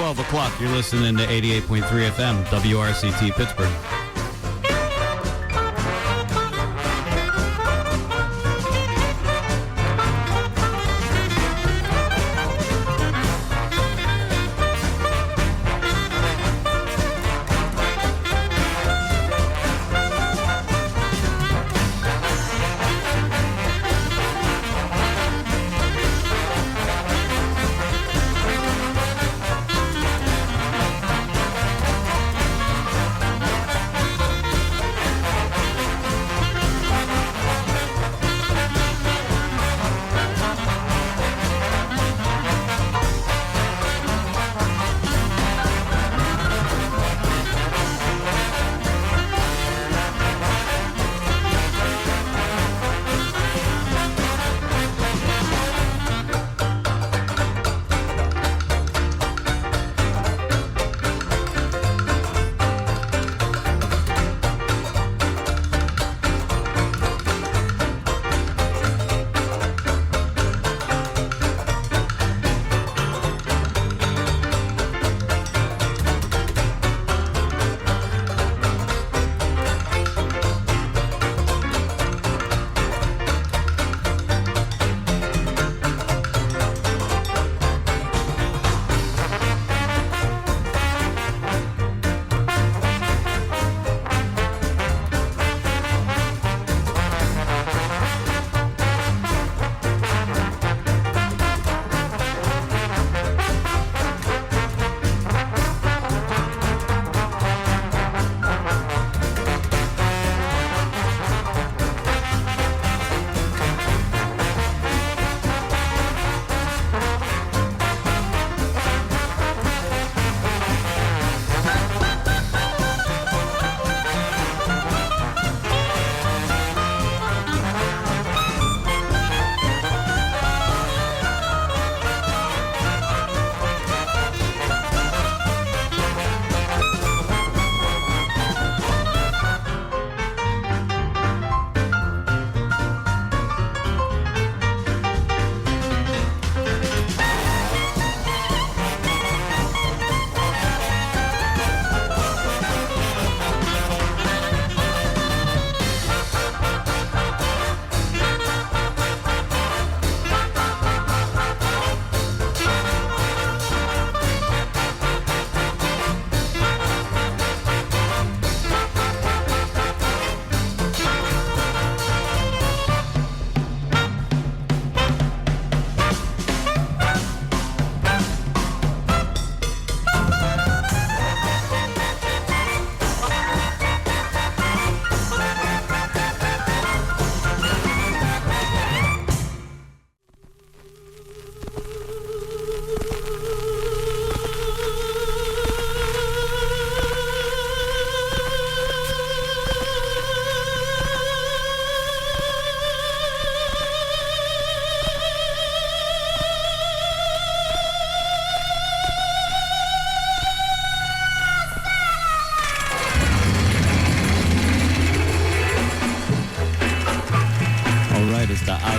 12 o'clock. You're listening to 88.3 FM, WRCT Pittsburgh.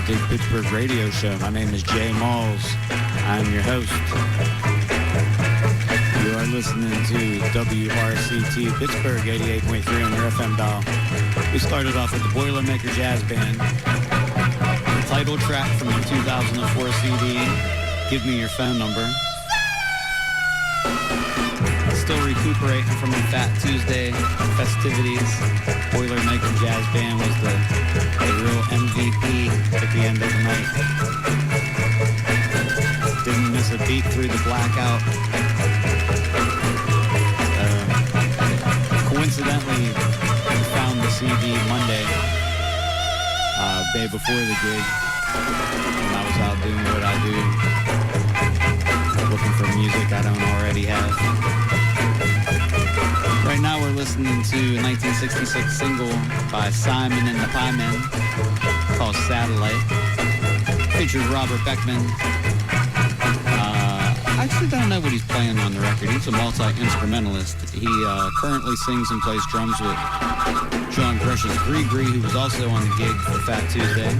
Big Pittsburgh radio show. My name is Jay Malls. I'm your host. You are listening to WRCT Pittsburgh 88.3 on your FM dial. We started off with the Boilermaker Jazz Band. The title track from the 2004 CD, Give Me Your Phone Number. Still recuperating from the Fat Tuesday festivities. Boilermaker Jazz Band was the real MVP at the end of the night. Didn't miss a beat through the blackout. Coincidentally, we found the CD Monday, day before the gig, when I was out doing what I do, looking for music I don't already have. Right now we're listening to a 1966 single by Simon and the Piemen called Satellite. Features Robert Beckman. I actually don't know what he's playing on the record. He's a multi-instrumentalist. He currently sings and plays drums with John Grish's Gree, who was also on the gig for Fat Tuesday.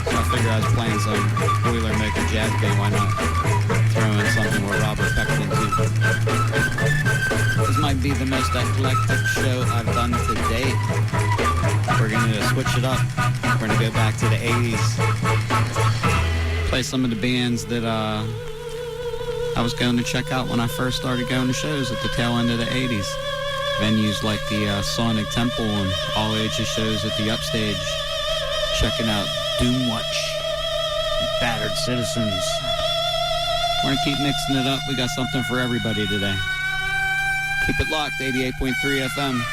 So I figured I was playing some Boilermaker Jazz Band. Why not throw in something where Robert Beckman's This might be the most eclectic show I've done to date. We're going to switch it up. We're going to go back to the 80s. Play some of the bands that I was going to check out when I first started going to shows at the tail end of the 80s. Venues like the Sonic Temple and all ages shows at the Upstage. Checking out Doomwatch, Battered Citizens. We're going to keep mixing it up. We got something for everybody today. Keep it locked, 88.3 FM.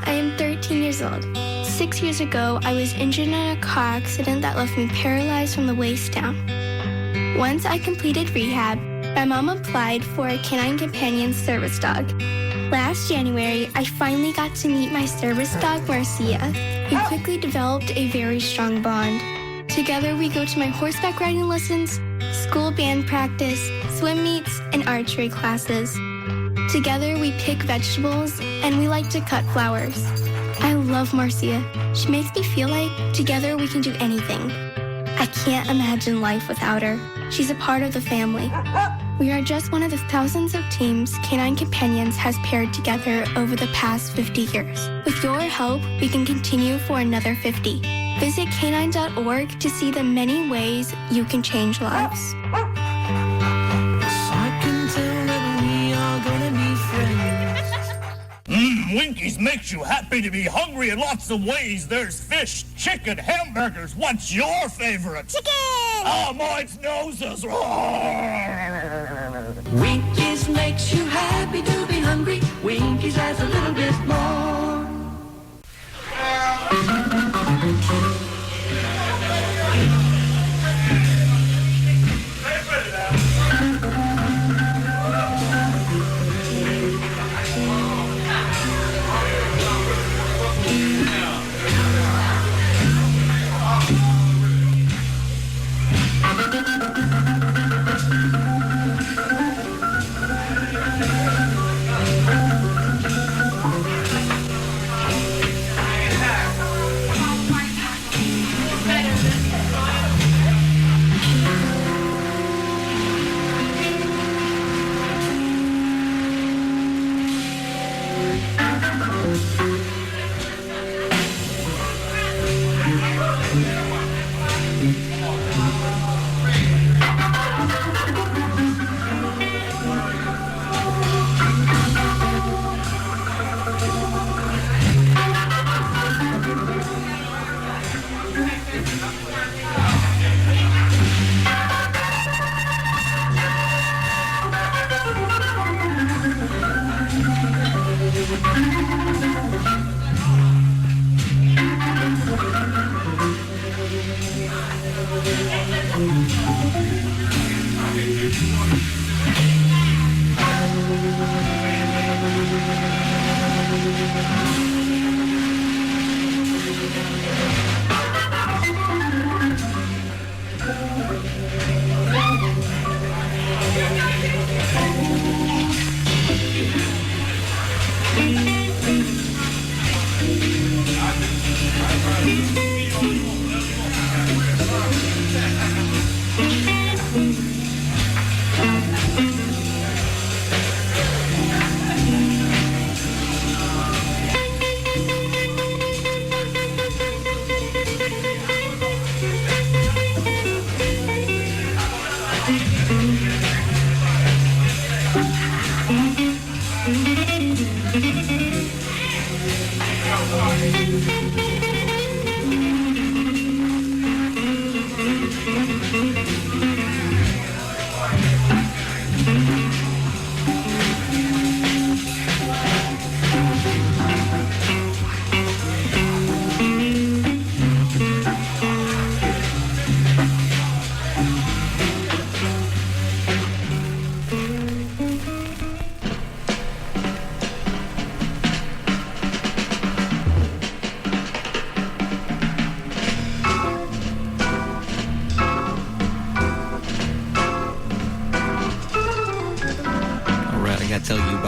I am 13 years old. 6 years ago, I was injured in a car accident that left me paralyzed from the waist down. Once I completed rehab, my mom applied for a canine companion service dog. Last January, I finally got to meet my service dog, Marcia. We quickly developed a very strong bond. Together, we go to my horseback riding lessons, school band practice, swim meets, and archery classes. Together, we pick vegetables, and we like to cut flowers. I love Marcia. She makes me feel like together we can do anything. I can't imagine life without her. She's a part of the family. We are just one of the thousands of teams Canine Companions has paired together over the past 50 years. With your help, we can continue for another 50. Visit canine.org to see the many ways you can change lives. Winkies makes you happy to be hungry in lots of ways. There's fish, chicken, hamburgers. What's your favorite? Chicken! Oh, mine's noses. Winkies makes you happy to be hungry. Winkies has a little bit more.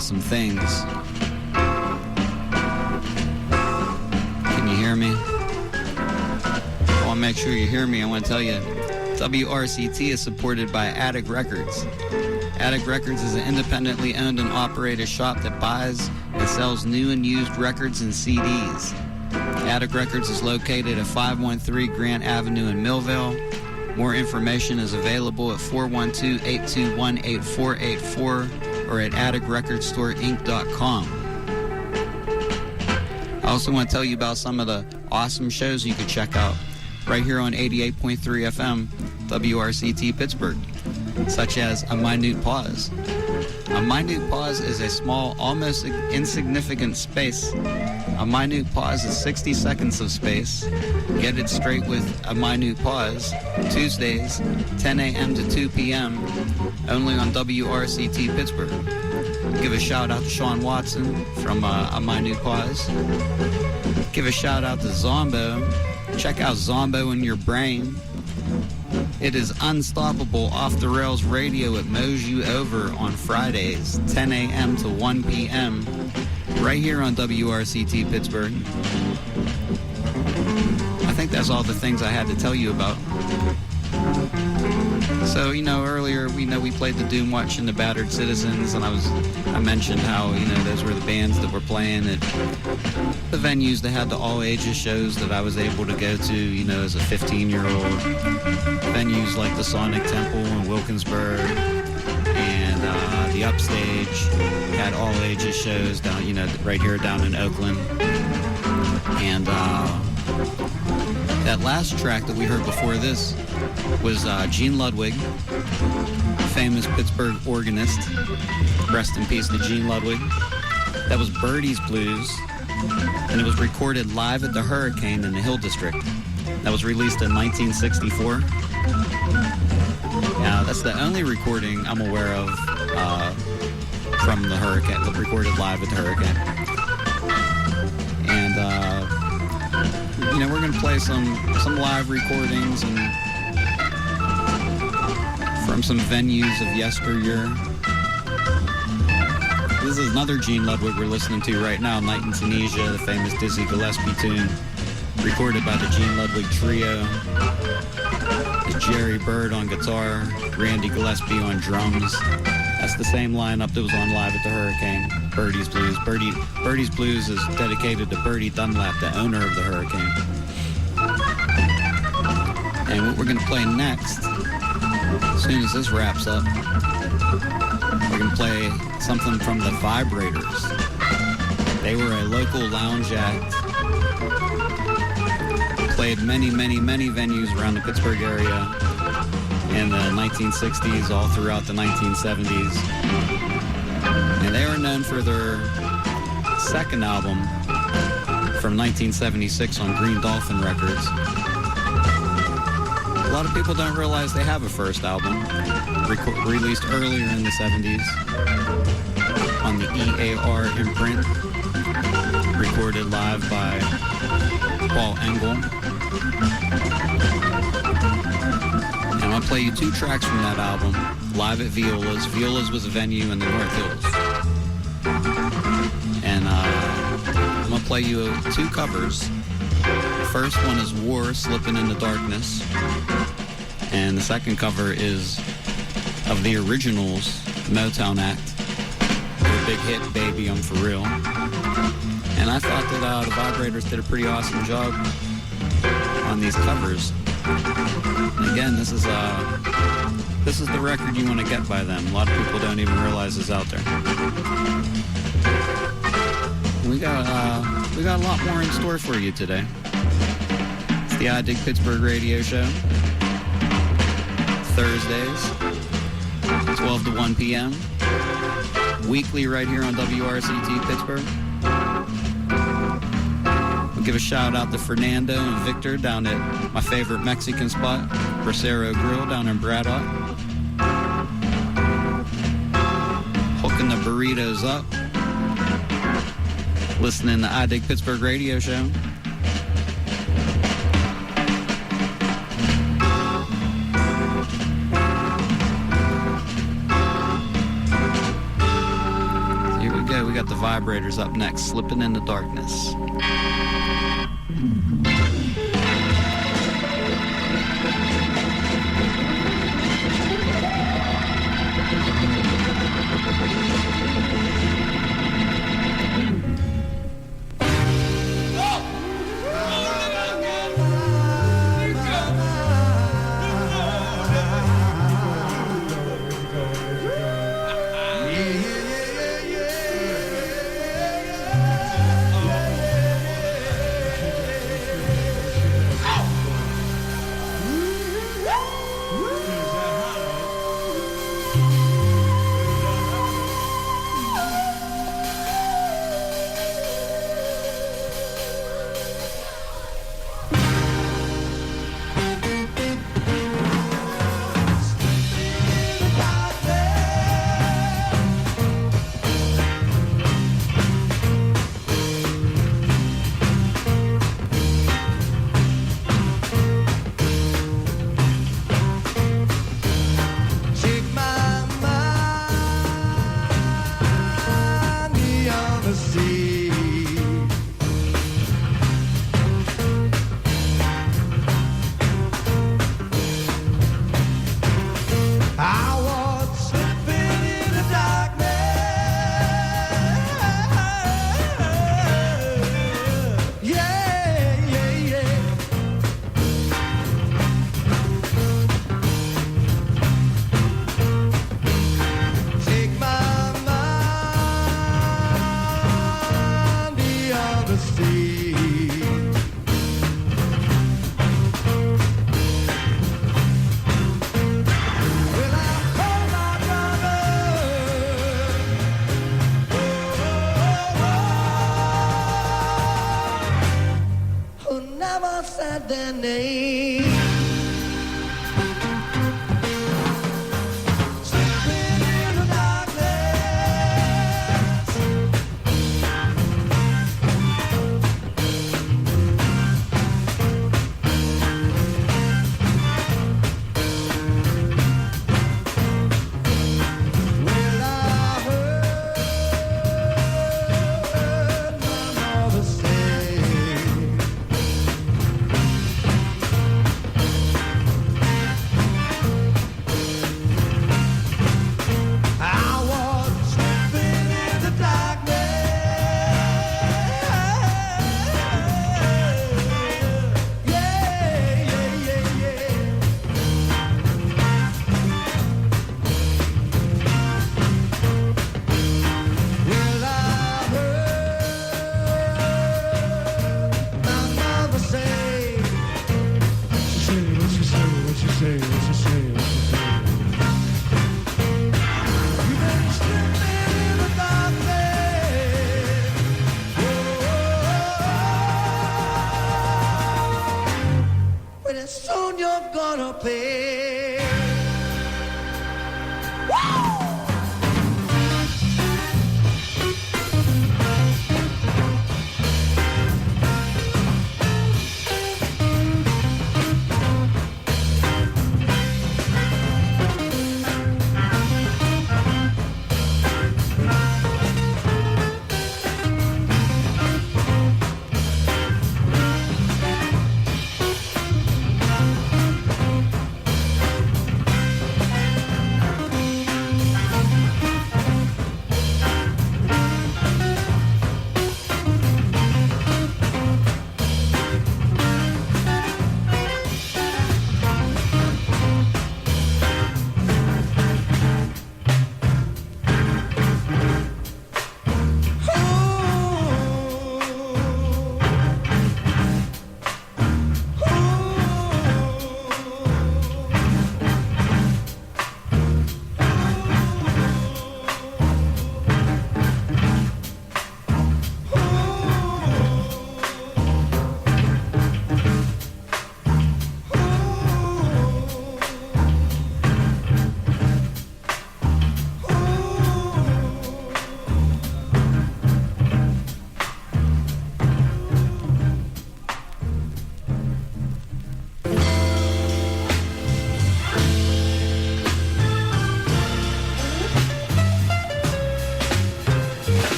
Some things. Can you hear me? I want to make sure you hear me. I want to tell you, WRCT is supported by Attic Records. Attic Records is an independently owned and operated shop that buys and sells new and used records and CDs. Attic Records is located at 513 Grant Avenue in Millville. More information is available at 412-821-8484 or at atticrecordstorinc.com. I also want to tell you about some of the awesome shows you could check out right here on 88.3 FM WRCT Pittsburgh, such as A Minute Pause. A minute pause is a small, almost insignificant space. A minute pause is 60 seconds of space. Get it straight with A Minute Pause, Tuesdays, 10 a.m. to 2 p.m., only on WRCT Pittsburgh. Give a shout out to Sean Watson from A Minute Pause. Give a shout out to Zombo. Check out Zombo in Your Brain. It is Unstoppable Off the Rails Radio. It mows you over on Fridays, 10 a.m. to 1 p.m., right here on WRCT Pittsburgh. I think that's all the things I had to tell you about. So, earlier we played the Doom Watch and the Battered Citizens, and I mentioned how, those were the bands that were playing at the venues that had the all-ages shows that I was able to go to, as a 15-year-old. Venues like the Sonic Temple in Wilkinsburg and the Upstage had all-ages shows down, right here down in Oakland. And that last track that we heard before this was Gene Ludwig, famous Pittsburgh organist. Rest in peace to Gene Ludwig. That was Birdie's Blues, and it was recorded live at the Hurricane in the Hill District. That was released in 1964. Now, that's the only recording I'm aware of from the Hurricane, recorded live at the Hurricane. And we're going to play some live recordings and from some venues of yesteryear. This is another Gene Ludwig we're listening to right now, Night in Tunisia, the famous Dizzy Gillespie tune, recorded by the Gene Ludwig Trio. It's Jerry Bird on guitar, Randy Gillespie on drums. That's the same lineup that was on live at the Hurricane, Birdie's Blues. Birdie's Blues is dedicated to Birdie Dunlap, the owner of the Hurricane. And what we're going to play next, as soon as this wraps up, we're going to play something from the Vibrators. They were a local lounge act. Played many, many, many venues around the Pittsburgh area in the 1960s, all throughout the 1970s. And they were known for their second album from 1976 on Green Dolphin Records. A lot of people don't realize they have a first album, released earlier in the 70s on the EAR imprint, recorded live by Paul Engel. And I'll play you two tracks from that album, live at Viola's. Viola's was a venue in the North Hills. And I'm going to play you two covers. The first one is War, Slipping in the Darkness. And the second cover is of the Originals, Motown Act. Their big hit, Baby, I'm For Real. And I thought that the Vibrators did a pretty awesome job on these covers. And again, this is the record you want to get by them. A lot of people don't even realize it's out there. We got a lot more in store for you today. It's the I Dig Pittsburgh radio show. Thursdays, 12 to 1 p.m. Weekly right here on WRCT Pittsburgh. We'll give a shout out to Fernando and Victor down at my favorite Mexican spot, Bracero Grill down in Braddock. Hooking the burritos up. Listening to I Dig Pittsburgh radio show. We got the Vibrators up next, Slipping in the Darkness. Soon you're gonna pay.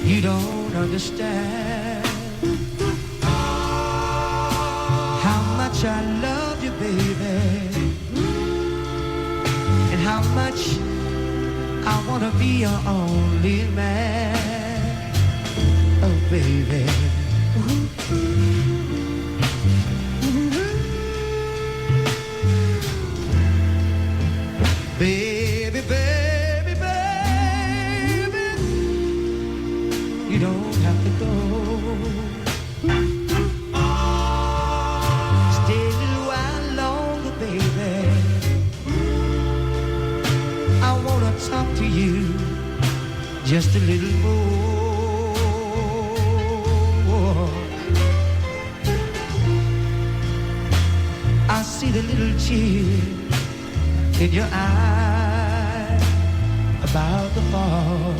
You don't understand how much I love you, baby, and how much I want to be your only man. Oh, baby. Baby, baby, baby, you don't have to go. Stay a little while longer, baby. I wanna talk to you just a little more. I see the little tear in your eye about the fall.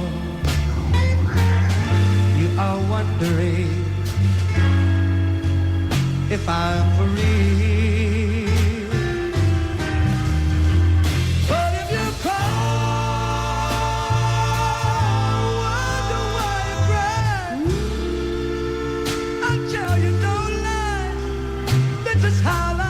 You are wondering if I'm for real. But if you call, wonder why you cry, I'll tell you no lie, this is how I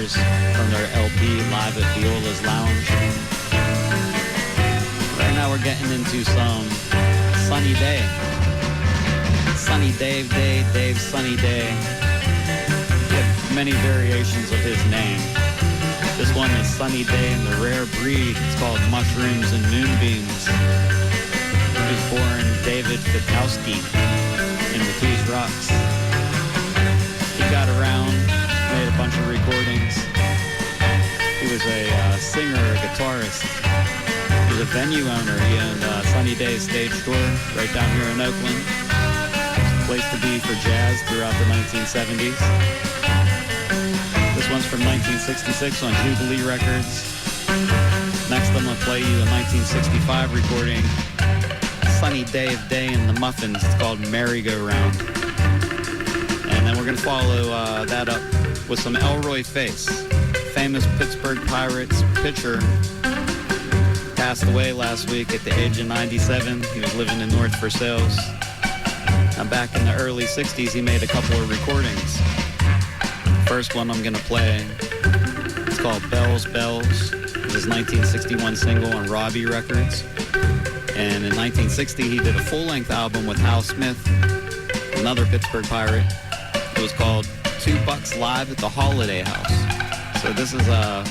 Brothers from their LP Live at Viola's Lounge. Right now we're getting into some Sunny Day. Sunny Dave, Dave, Sunny Day. We have many variations of his name. This one is Sunny Day in the rare breed. It's called Mushrooms and Moonbeams. He was born David Fikowski in Matisse Rocks. He got around, made a bunch of recordings. He was a singer, a guitarist. He was a venue owner. He owned Sunny Day Stage Store right down here in Oakland. Place to be for jazz throughout the 1970s. This one's from 1966 on Jubilee Records. Next I'm going to play you a 1965 recording, Sunny Day of Day and the Muffins. It's called Merry-Go-Round. And then we're going to follow that up with some Elroy Face, famous Pittsburgh Pirates pitcher. Passed away last week at the age of 97. He was living in North Versailles. Back in the early 60s, he made a couple of recordings. First one I'm going to play, it's called Bells, Bells. It was his 1961 single on Robbie Records. And in 1960, he did a full-length album with Hal Smith, another Pittsburgh Pirate. It was called $2 Live at the Holiday House. So this is a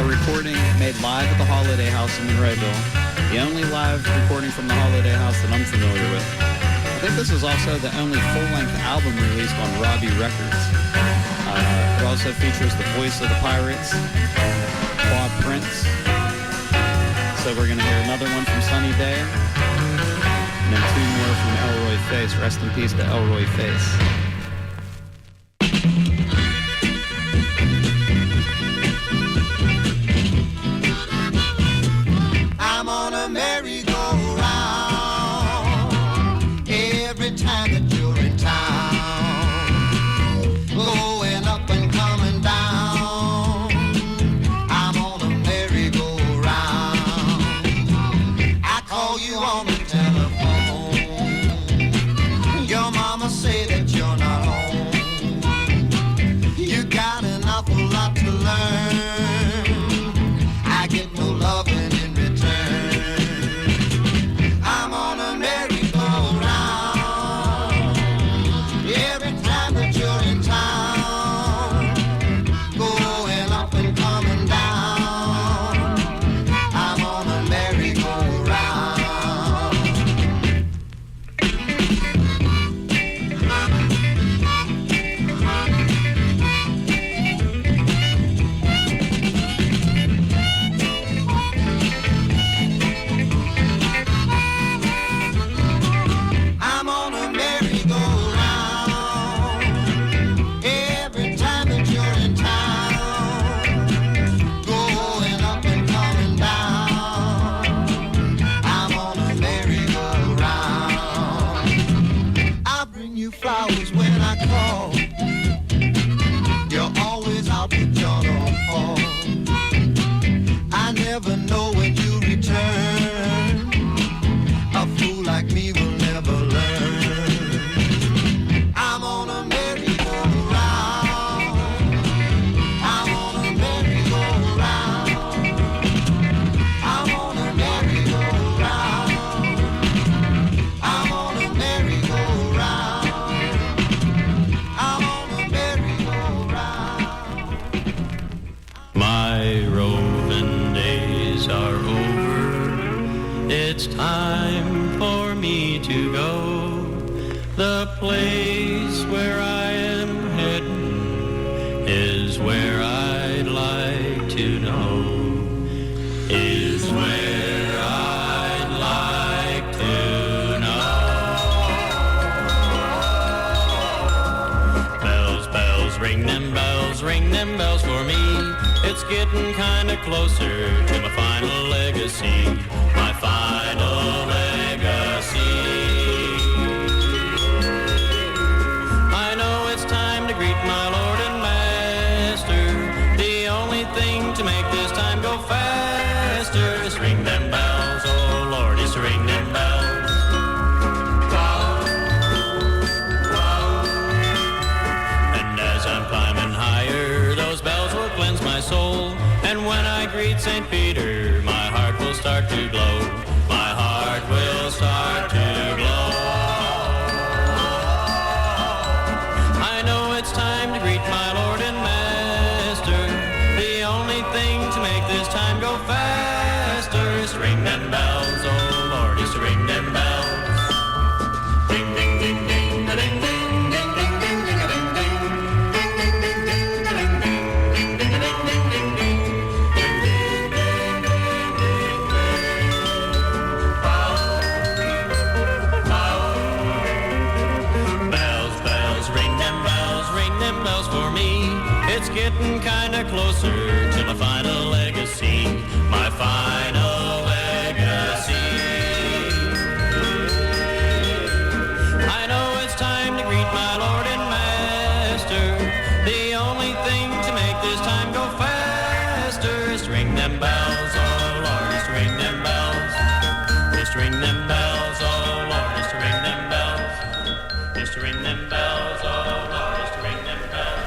recording made live at the Holiday House in Monroeville. The only live recording from the Holiday House that I'm familiar with. I think this is also the only full-length album released on Robbie Records. It also features the voice of the Pirates, Bob Prince. So we're going to hear another one from Sunny Day, and then two more from Elroy Face. Rest in peace to Elroy Face. Ring them bells for me. It's getting kinda closer to my final legacy. My final legacy. I know it's time to greet my Lord and Master. The only thing to make this time go faster is ring them bells, oh Lord, is to ring them bells. Wow, wow. And as I'm climbing greet St. Peter, my heart will start to glow. My heart will start to glow. I know it's time to greet my Lord and Master. The only thing to make this time go faster is to ring them bells, oh Lord, is to ring them bells. Ding, ding, ding, ding, da, ding, ding. It's getting kinda closer to my final legacy, my final legacy. I know it's time to greet my Lord and Master. The only thing to make this time go faster is to ring them bells, oh Lord, is to ring them bells. Is to ring them bells, oh Lord, is to ring them bells. Is to ring them bells, oh Lord, is to ring them bells.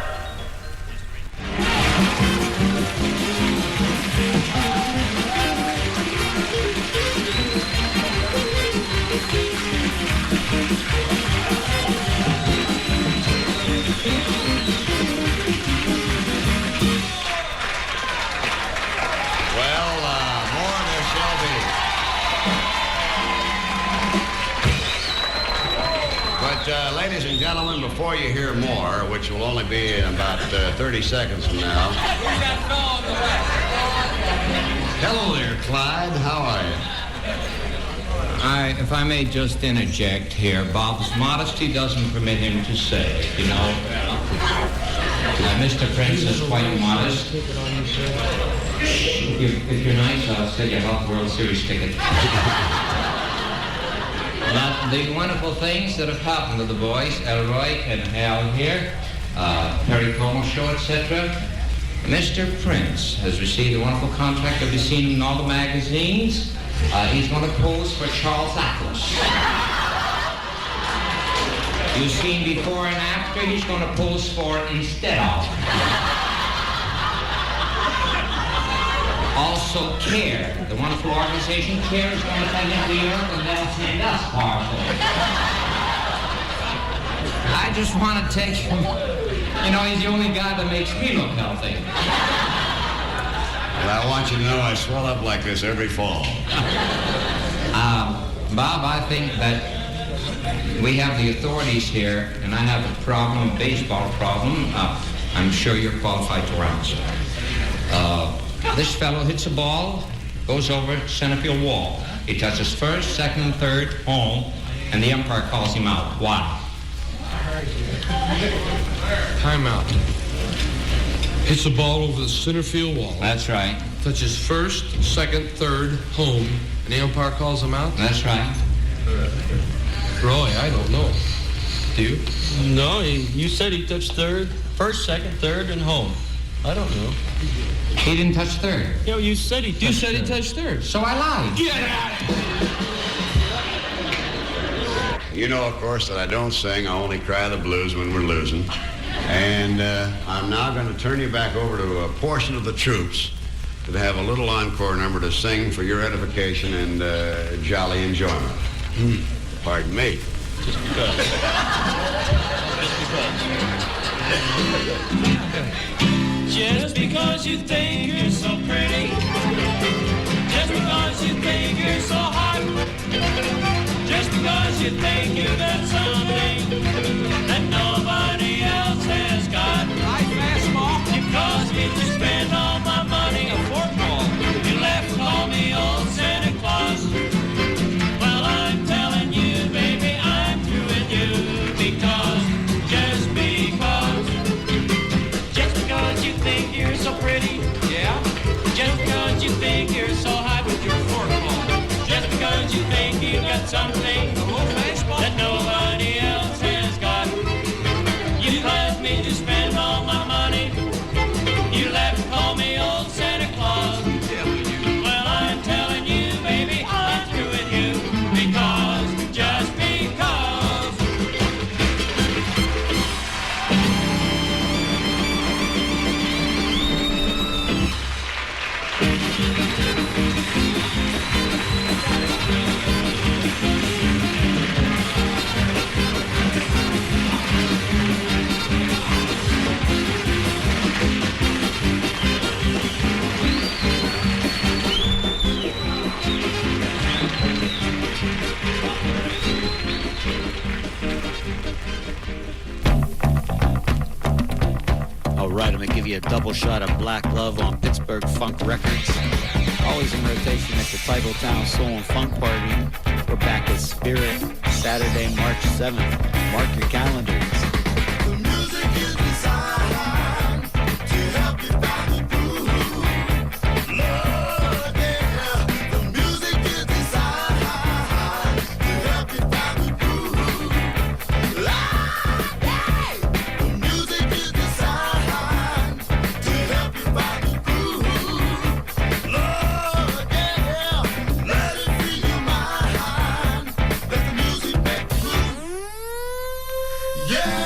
More there shall be. But, ladies and gentlemen, before you hear more, which will only be in about 30 seconds from now. Hello there, Clyde. How are you? If I may just interject here, Bob's modesty doesn't permit him to say, you know. Mr. Prince is quite modest. If you're nice, I'll sell you a Hot World Series ticket. Now, the wonderful things that have happened to the boys, Elroy and Hal here, Perry Como Show, etc. Mr. Prince has received a wonderful contract to be seen in all the magazines. He's going to pose for Charles Atlas. You've seen before and after, he's going to pose for instead of. Also, CARE, the wonderful organization, CARE is going to send him to Europe and they'll send us parcels. I just want to take him, you know, he's the only guy that makes me look healthy. Well, I want you to know I swell up like this every fall. Bob, I think that we have the authorities here, and I have a problem, a baseball problem. I'm sure you're qualified to answer. This fellow hits a ball, goes over center field wall. He touches first, second, and third, home, and the umpire calls him out. Why? Timeout. Hits the ball over the center field wall. That's right. Touches first, second, third, home, and the umpire calls him out? That's right. Roy, I don't know. Do you? No, you said he touched first, second, third, and home. I don't know. He didn't touch third. Yeah, you said he touched You said he touched third. So I lied. Get out! You know, of course, that I don't sing. I only cry the blues when we're losing. And I'm now going to turn you back over to a portion of the troops to have a little encore number to sing for your edification and jolly enjoyment. Pardon me. Just because. Just because you think you're so pretty. Just because you think you're so hot. Just because you think you got something that nobody else has got. You caused me to spend all my money a forkful. You left to call me old Santa Claus. Well, I'm telling you, baby, I'm through with you. Because, just because you think you're so pretty. Yeah. Just because you think you're so hot with your forkful. Just because you think you got something that nobody else has got. You caused me to spend all my money. You left to call me old Santa Claus. Well, I'm telling you, baby, I'm through with you. Because, just because. All right, I'm going to give you a double shot of Black Love on Pittsburgh Funk Records. Always in rotation at the Titletown Soul and Funk Party. We're back at Spirit, Saturday, March 7th. Mark your calendars. The music is designed to help you find the groove. Lord, yeah. The music is designed to help you find the groove. Lord, yeah. The music is designed to help you find the groove. Lord, yeah. Let it free your mind. Let the music make you move. Yeah.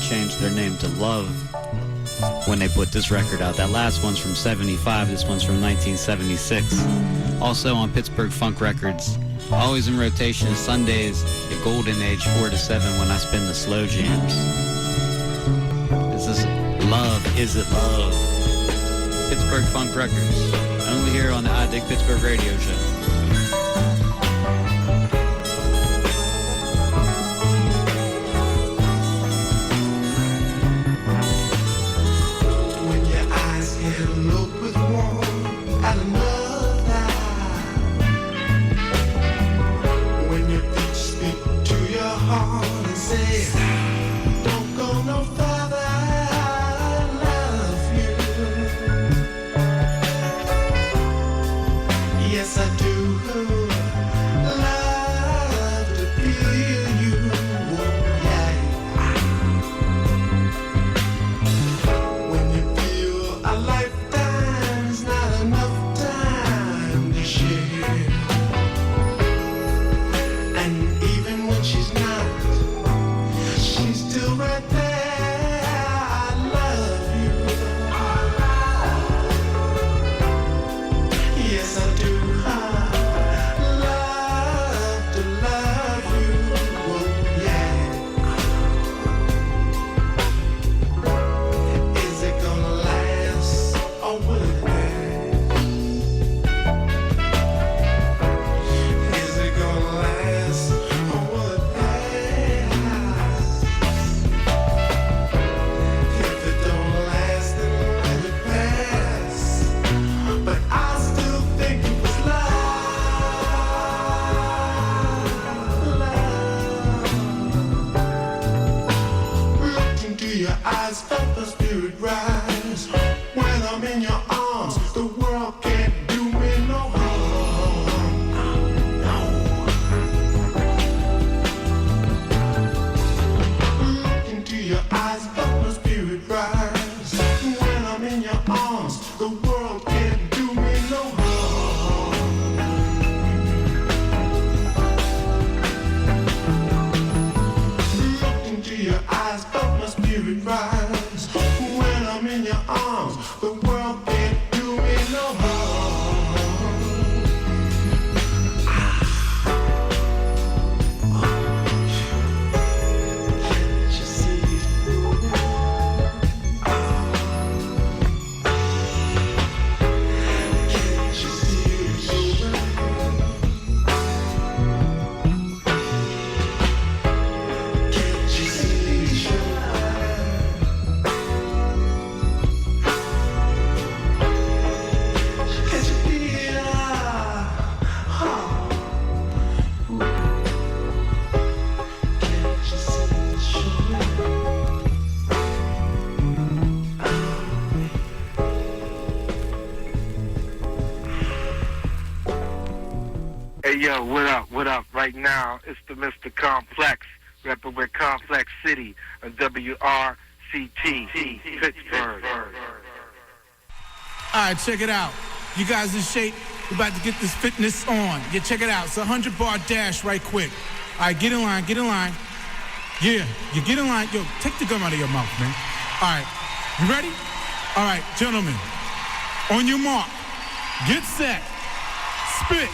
Changed their name to Love when they put this record out. That last one's from 75, this one's from 1976. Also on Pittsburgh Funk Records. Always in rotation Sundays at Golden Age 4 to 7 when I spin the slow jams. This is Love, Is It Love? Pittsburgh Funk Records. Only here on the I Dig Pittsburgh radio show. Look with warmth at another. When your feet speak to your heart and say, don't go no further, I love you. Yes, I do. Love to feel you. Oh, yeah. When you feel a life not enough time. Hey, yo, what up, what up? Right now, it's the Mr. Complex, repping with Complex City, a WRCT, Pittsburgh. All right, check it out. You guys in shape? We're about to get this fitness on. Yeah, check it out. It's a 100-bar dash right quick. All right, get in line, get in line. Yeah, you get in line. Yo, take the gum out of your mouth, man. All right, you ready? All right, gentlemen, on your mark, get set, spit.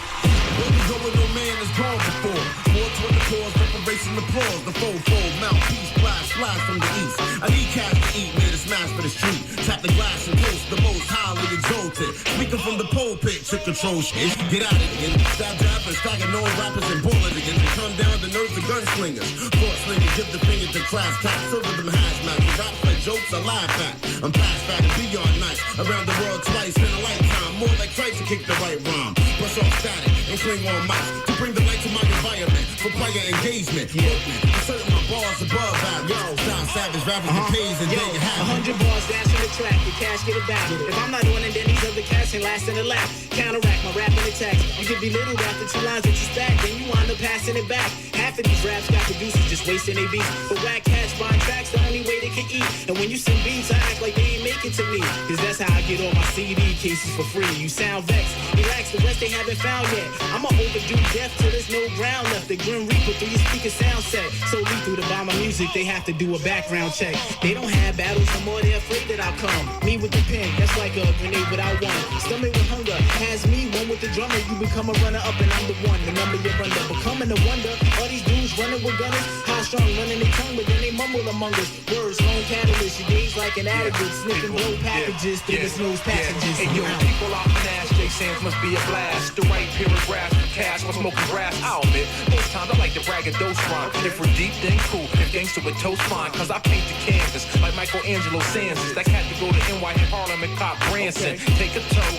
Where we going, no man is gone before. 420 cause, preparation applause. The fold, mouthpiece, flash from the east. I need cash to eat, made a smash for the street. Tap the glass and toast the most highly exalted. Speaking from the pulpit, took control shit. Get out of it. Stab and stacking no rappers and bullet again. They come down the nerves of gunslingers. Fort slingers, give the finger to class tax. Over them hazmat. Raps like jokes, I laugh at. I'm past fat and beyond nice. Around the world twice in a lifetime. More like Christ to kick the right rhyme. Brush off static and cling on mics. To bring the light to my environment. For prior engagement. Asserting my bars above average. Sound savage, rappers get pays and there you have it. 100 bars dash in the track, the cash get it back. If I'm not on it, then these other cats ain't lasting a lap. Counteract my rapping attacks. You get belittled after 2 lines that you stack, then you wind up passing it back. Half of these raps got producers just wasting their beats. But whack cats buying tracks the only way they can eat. And when you send beats, I act like they ain't make it to me. Cause that's how I get all my CD cases for free. You sound vexed, relax, the rest they haven't found yet. I'ma overdue death till there's no ground left. The Grim Reaper through your speaker sound set. So lethal to buy my music, they have to do a background check. They don't have battles no more, they're afraid that I'll come. Me with the pen, that's like a grenade without one. Stomach with hunger, has me, one with the drummer. You become a runner up and I'm the one. The number you're under, becoming a wonder. All these dudes running with gunners, high strong, running their tongue, but then they mumble among us. Words, lone catalyst, you gaze like an addict, sniffing blow packages through his nose passages. And yo, people off the Nash, J Sands must be a blast. The right paragraph, cash, while smoking grass. I'll admit, most times I like to brag a dose rhyme. If we're deep, then cool. If gangster with toast, fine. Cause I paint the canvas like Michelangelo Sands. That cat to go to NY in Harlem and cop Branson. Take a toe.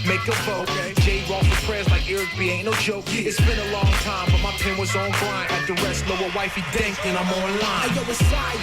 Make a vote. J. Ross for prayers like Eric B. Ain't no joke. It's been a long time, but my pen was on grind. At the rest, lower wifey dank, and I'm online. Hey, yo, it's Sire.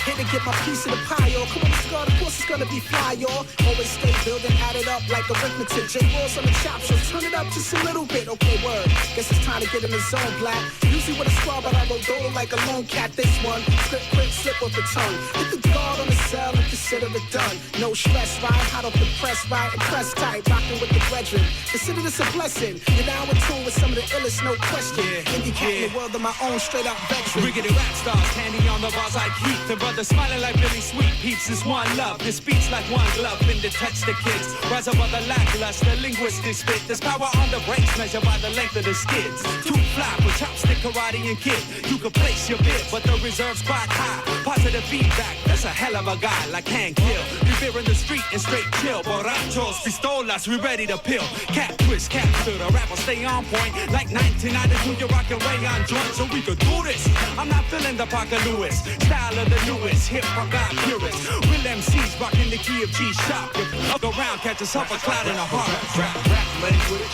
Here to get my piece of the pie, y'all. Come on, let's go. Of course it's gonna be fly, y'all. Always stay building, add it up like arithmetic. J. Ross on the chop show, turn it up just a little bit. Okay, word. Guess it's time to get in the zone, black. Usually with a squad, but I roll dolo like a lone cat. This one, quick, slip off the tongue. Hit the guard on the cell and consider it done. No stress, right? Hot off the press, right? And press tight, rocking with the brethren. Consider this a blessing. You're now in tune with some of the illest, no question. Indicating the world of my own straight up veteran. Riggedy rap stars, candy on the bars like Heath. And brothers smiling like Billy Sweet. Peeps is one love. This beats like one glove. In to touch the kids. Rise above the lackluster linguistic spit. There's power on the brakes measured by the length of the skids. Too fly with chopstick, karate, and kid. You can place your bid, but the reserve's quite high. Positive feedback, that's a hell of a guy like Hank Hill. Revere in the street and straight chill. Borrachos, pistolas, we ready to pill. Cat twist, cat through the rapper stay on point. Like 1992, you're rocking rayon joints, so we could do this. I'm not feeling the Parker Lewis. Style of the newest, hip-hop guy purist. Real MCs rocking the key of G-Sharp. You look around, catch yourself a cloud in a heart. Rap language.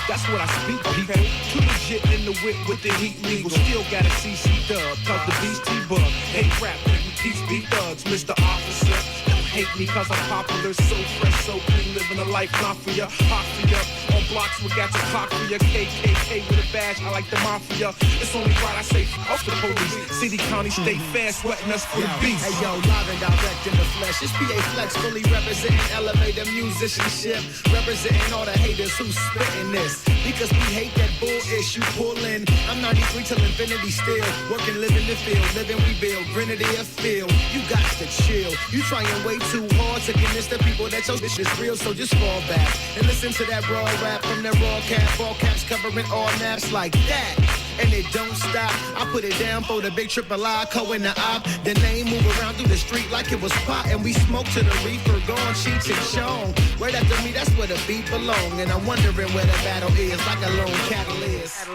That's what I speak, people. Too legit in the whip with the heat legal. Still got a CC dub, cause the beast T-Bug. Hey, rap, peace be thugs, Mr. Officer. Don't hate me cause I'm popular, so fresh, so clean, living a life not for ya, hot for ya. On blocks we got your clock for ya, KKK with a badge, I like the mafia. It's only right I say off the police. City, county, state fair, sweating us for the beast. Hey yo, live and direct in the flesh. It's PA Flex, fully representing elevator musicianship. Representing all the haters who spitting this. Because we hate that bull issue pulling. I'm 93 till infinity still. Working, living the field, living we build. Grenadier feel, you got to chill. You trying way too hard to convince the people that your shit is real, so just fall back and listen to that raw rap from that raw cap. All caps covering all naps like that. And it don't stop. I put it down for the big triple I, Co in the op. The name move around through the street like it was pot. And we smoke to the reefer, gone, cheats and shown. Right after me, that's where the beat belong. And I'm wondering where the battle is, like a lone cattle is.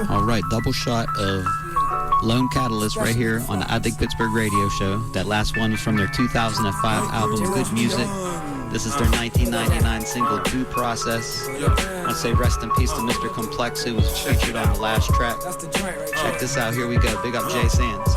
All right, double shot of Lone Catalyst right here on the I Think Pittsburgh radio show. That last one was from their 2005 album, Good Music. This is their 1999 single, Due Process. I want to say rest in peace to Mr. Complex, who was featured on the last track. Check this out, here we go. Big up Jay Sands.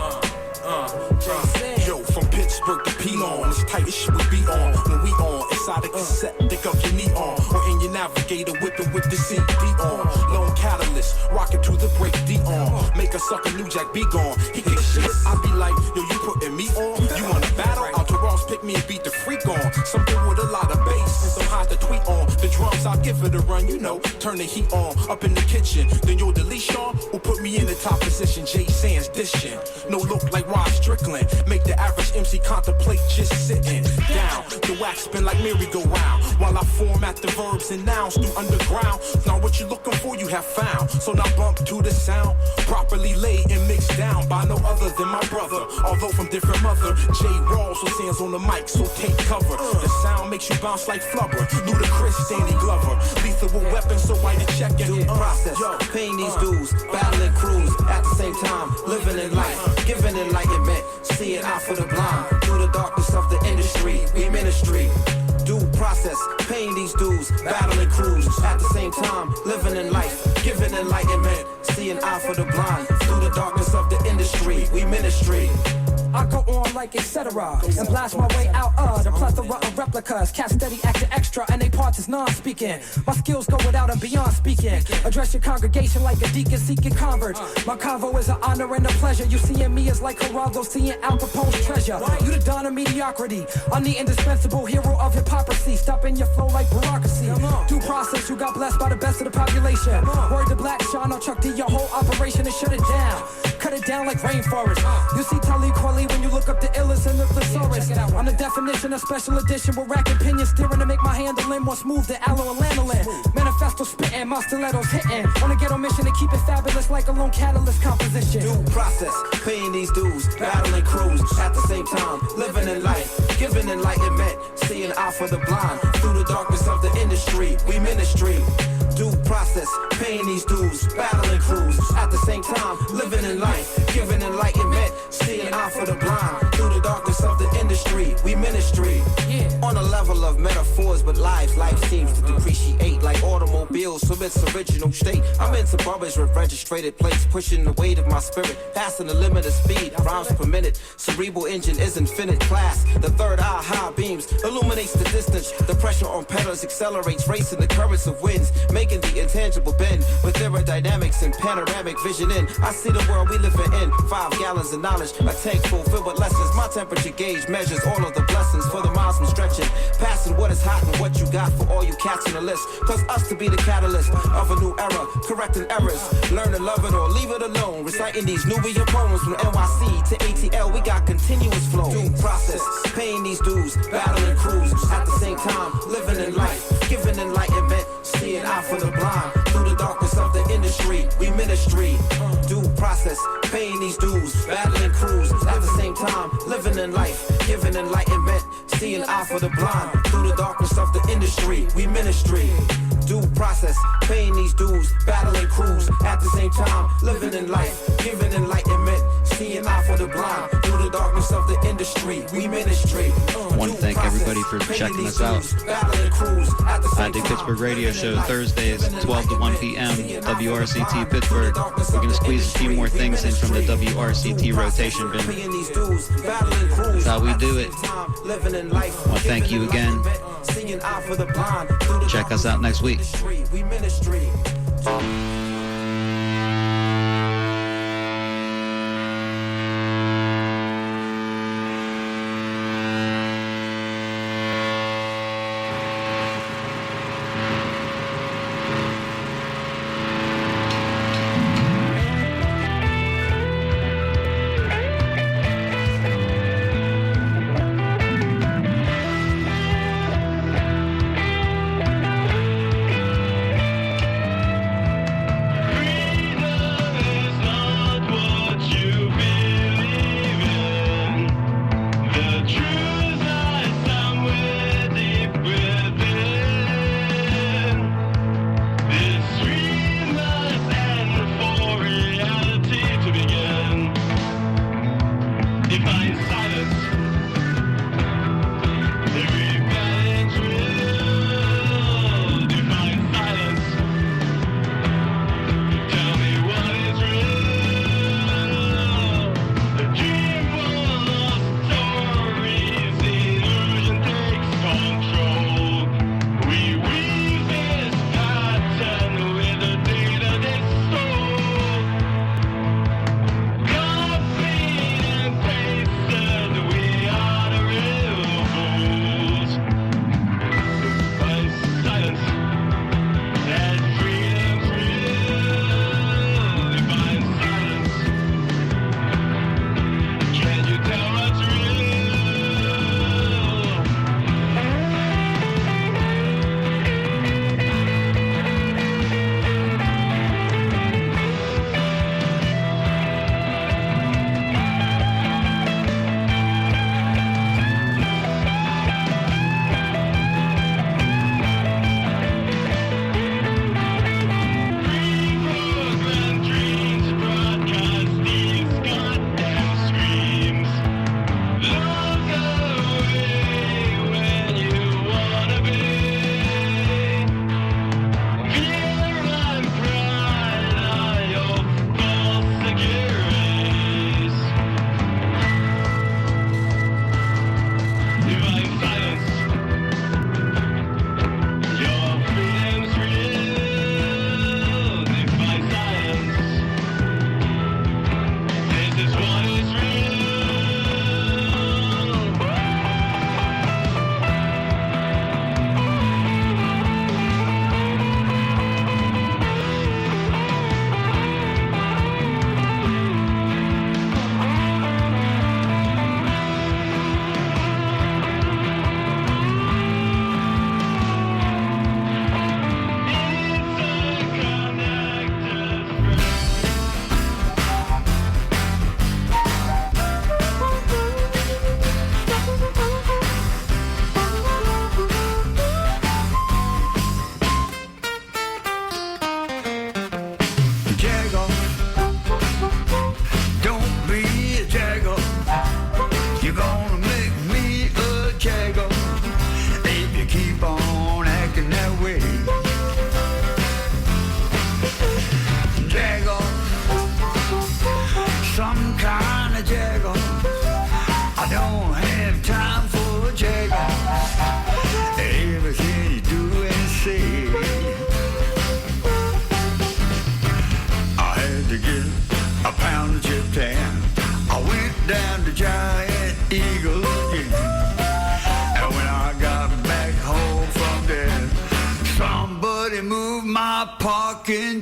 Yo, from Pittsburgh Pittsburgh to pee on. It's tight as shit we be on. When we on, inside the cassette, think of your knee on. Or in your navigator, whipping with the CD on. Lone catalyst, rocking to the break D on. Make a sucker New Jack be gone. He kick shit, I be like, yo, you putting me on? You wanna battle? Entourage pick me and beat the freak on. Something with a lot of bass and some hot to tweet on. The drums, I'll give it a run, you know. Turn the heat on, up in the kitchen. Then you'll delete Sean, will put me in the top position. Jay Sands dishing. No look like Rod Strickland. Make the average MC contemplate just sitting down. The wax spin like merry-go-round. While I format the verbs and nouns through underground. Now what you looking for, you have found. So now bump to the sound. Properly laid and mixed down by no other than my brother. Although from different mother. J. Rawls was hands on the mic, so take cover. The sound makes you bounce like flubber. Ludacris, Danny Glover. Lethal with weapons, so why you checking? Due process, paying these dues, battling crews. At the same time, living in life, giving enlightenment. Seeing out for the blind. Through the darkness of the industry, we ministry. Due process, paying these dues, battling crews. At the same time, living in life, giving enlightenment. Seeing eye for the blind. Through the darkness of the industry, we ministry. I go on like etc. and blast my way out of the plethora of replicas. Cast steady, acting extra, and they parts is non-speaking. My skills go without and beyond speaking. Address your congregation like a deacon seeking converts. My convo is an honor and a pleasure. You seeing me as like Geraldo seeing Al Capone's treasure. You the dawn of mediocrity. I'm the indispensable hero of hypocrisy. Stopping your flow like bureaucracy. Due process, you got blessed by the best of the population. Word to Black Sean, I'll chuck to your whole operation and shut it down. Cut it down like rainforest. You see Tully Quali when you look up the illest and the thesaurus. I'm the definition of special edition with rack opinions steering to make my handling more smooth than aloe and lanolin. Manifesto spitting, my stilettos hitting. On a ghetto mission to keep it fabulous like a lone catalyst composition. Due process, paying these dues, battling crews. At the same time, living in life, giving enlightenment. Seeing out for the blind. Through the darkness of the industry, we ministry. Due process, paying these dues, battling crews. At the same time, living in life, giving enlightenment. Seeing out for the blind. Through the darkness of the industry, we ministry. On a level of metaphors, but life seems to depreciate like automobiles from its original state. I'm into barbers with registered plates, pushing the weight of my spirit, passing the limit of speed, rhymes per minute. Cerebral engine is infinite class. The third eye high beams illuminates the distance. The pressure on pedals accelerates, racing the currents of winds, making the intangible bend. With aerodynamics and panoramic vision in, I see the world we living in. 5 gallons of knowledge, a tank full filled with lessons. My temperature gauge measures all of the blessings for the miles I'm stretching. Passing what is hot and what you got for all you cats on the list. Cause us to be the catalyst of a new era, correcting errors. Learn to love it or leave it alone. Reciting these Nubian poems from NYC to ATL, we got continuous flow. Due process, paying these dues, battling crews. At the same time, living in life, giving enlightenment. Seeing out for the blind. Through the darkness of the industry, we ministry. Due process, paying these dues, battling crews. At the same time, living in life, giving enlightenment. Seeing out for the blind. Through the darkness of the industry, we ministry. Due process, paying these dues, battling crews. At the same time, living in life, giving enlightenment. Seeing out for the blind. Through the darkness of the industry, we ministry. I want to thank everybody for checking us out. I do Pittsburgh radio show Thursdays, 12 to 1 p.m. WRCT Pittsburgh. We're going to squeeze a few more things in from the WRCT rotation bin. That's how we do it. I want to thank you again. Check us out next week.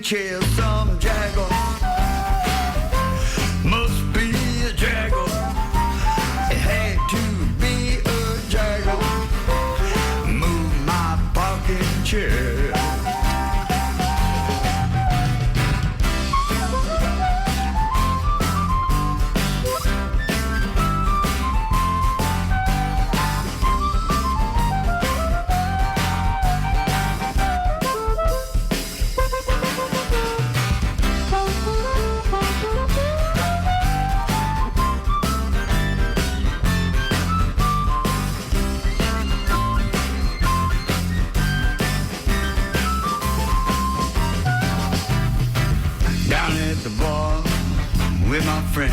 chair, some jagger. Must be a jagger. It had to be a jagger. Move my pocket chair. With my friend,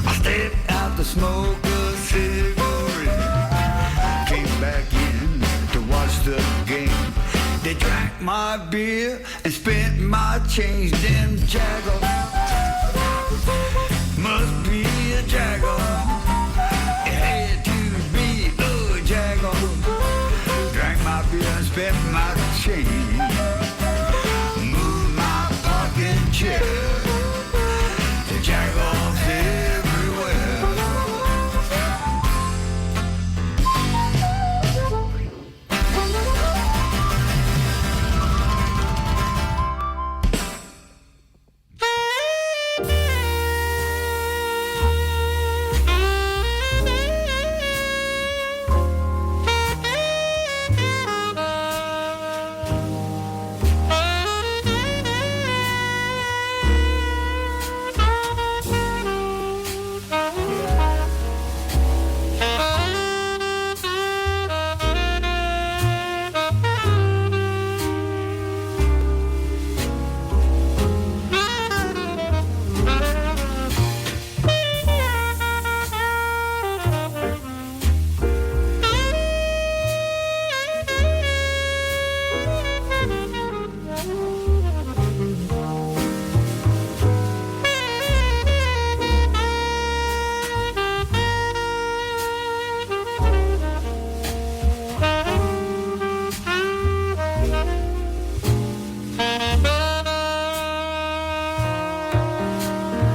I stepped out to smoke a cigarette. Came back in to watch the game. They drank my beer and spent my change. Them jagger must be a jagger. It had to be a jagger. Drank my beer and spent my change. Move my pocket chair. Jagoffs everywhere.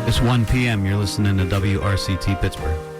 It's 1 p.m. You're listening to WRCT Pittsburgh.